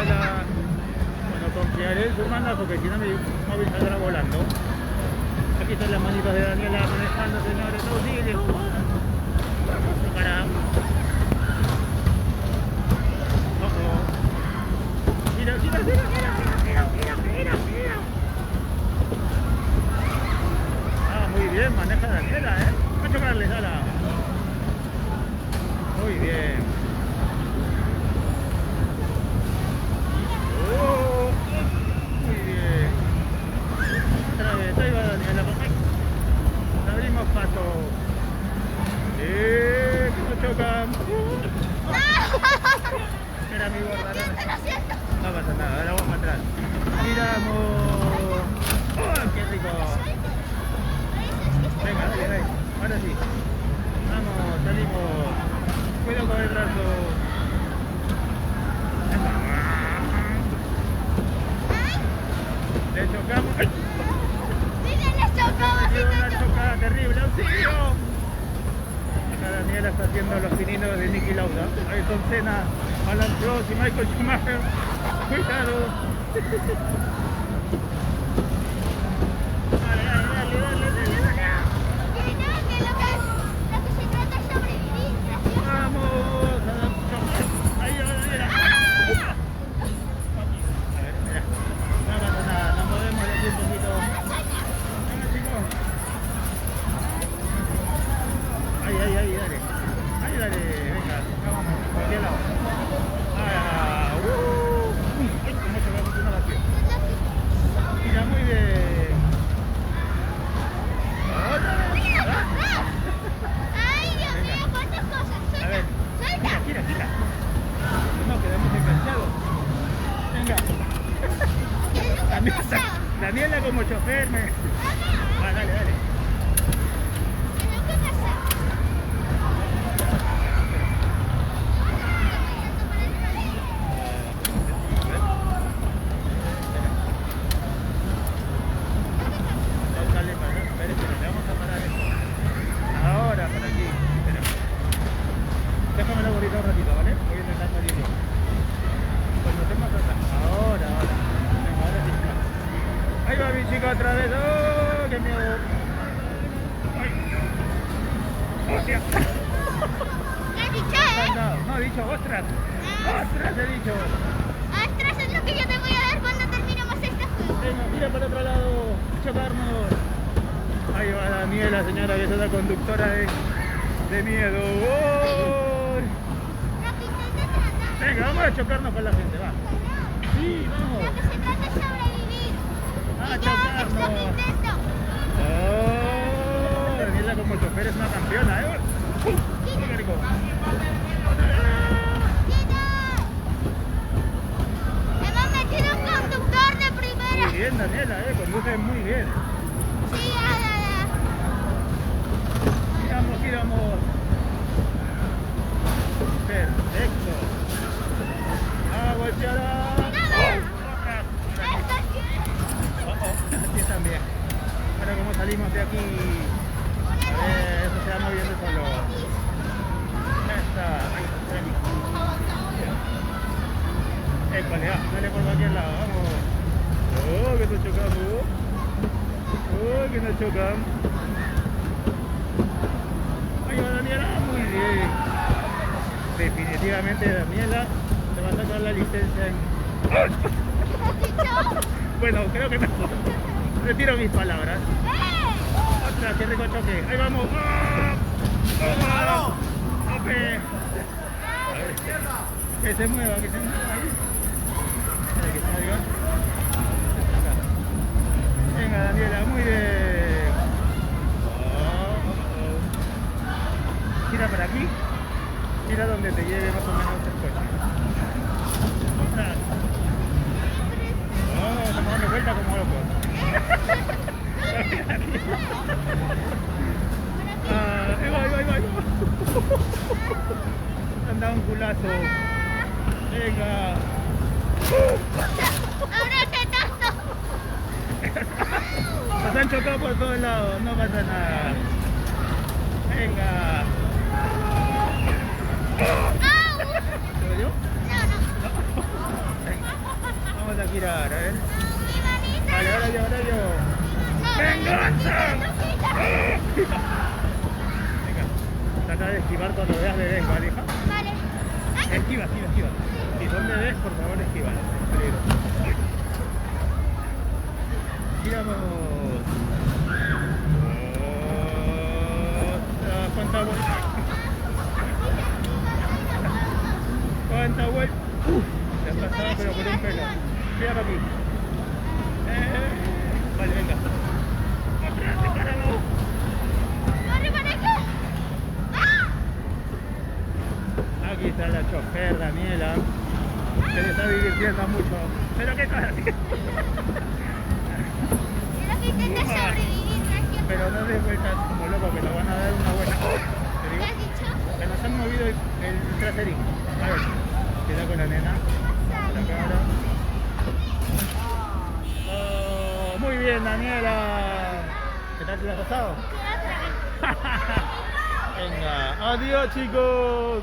la... Bueno, confiaré en su manda porque si no mi móvil saldrá volando. Aquí están las manitas de Daniela manejando, señores, auxilio. Tocará. Ojo. Mira, mira, mira, mira, mira, mira, mira, mira. Ah, muy bien, maneja Daniela, Va a chocarle, Sara. Muy bien. Muy bien. Otra vez, ahí va Daniela. Abrimos paso. Que no chocan. Espera mi gorda. No pasa nada, ahora vamos para atrás. Miramos. ¡Oh, qué rico! Venga, dale, dale. Ahora sí. Vamos, salimos. Cuidado con el brazo. Le chocamos. ¡Ay! Una chocada terrible, auxilio. Acá Daniela está haciendo los pininos de Niki Lauda. Ayrton Senna, Alan Prost y Michael Schumacher. Cuidado. Dale, dale, dale, dale, dale, dale. Vamos a dar choque. Ahí va Daniela. A ver, mira. No pasa nada, nos movemos de aquí un poquito. Ahí, dale. Ahí, dale. Venga, vamos, por aquel lado. Uy, cómo se va a funcionar así. Mira, muy bien. Ay, Dios mío, cuántas cosas. A ver, gira. No, quedamos enganchados. Venga. Daniela como chofer me... dale. Déjame la bolita un ratito, ¿vale? Voy a intentar salir yo. Cuando esté más atrás. Ahora. Venga, ahora sí. Ahí va mi chico otra vez. ¡Oh, qué miedo! ¡Ay! ¡Hostia! ¿Qué has dicho, No, he dicho ostras. ¡Ostras, he dicho! ¡Ostras, es lo que yo te voy a dar cuando terminemos este juego! Venga, mira para otro lado. Chocarnos. Ahí va Daniela, señora, que es la conductora de miedo. ¡Oh! Venga, vamos a chocarnos con la gente, va. Sí, vamos. Lo que se trata es sobrevivir. A Y chocarnos. yo es lo que intento. Oh, Daniela como chofer es una campeona, Qué rico. Hemos metido un conductor de primera. Muy bien, Daniela, conduce muy bien. Sí, ya. Giramos. Perfecto. ¡Ah, golpeada! Aquí también. Ahora como salimos de aquí, a ver, eso se va moviendo solo. Ya está, ahí está. Épale, dale por cualquier lado, vamos. Oh, que nos chocamos. Oh, que nos chocan. Ahí va Daniela, muy bien. Definitivamente Daniela se va a sacar la licencia en... Bueno, creo que mejor. Retiro mis palabras. Otra, qué rico choque. Ahí vamos. ¡Oh! ¡Tope! Que se mueva ahí. Espera que salga. Venga, Daniela, muy bien. Gira para aquí. Gira donde te lleve más o menos el coche. Ostras. Estamos dando vuelta como locos. Ahí va. Han dado un culazo. Venga. ¡Ahora te tazo! Nos han chocado por todos lados, no pasa nada. Venga. ¿Te lo dio? No. Venga. mirar, a ver. No, mi manita. Vale, ahora yo. No, ¡Venganza! Rosita. Venga, trata de esquivar cuando veas bebés, ¿vale, hija? Vale. Ay, Esquiva. Si son bebés, por favor, esquiva. Peligro. Giramos. ¿Cuánta vuelta? ¿Cuánta vuelta? Se ha pasado, pero por un pelo. Mira para aquí. Vale, venga. ¡Atrás, sepáralo! corre para acá. ¡Ah! Aquí está la chofer, Daniela. Se le está divirtiendo mucho. ¿Pero qué estás haciendo? Creo que intenta sobrevivir, Sergio. Pero no des vueltas como loco, que nos van a dar una buena. ¿Te ¿Qué digo? has dicho? Que nos han movido el traserín. A ver, queda con la nena. La cara. Oh, muy bien, Daniela. ¿Qué tal te lo has pasado? Venga, adiós chicos.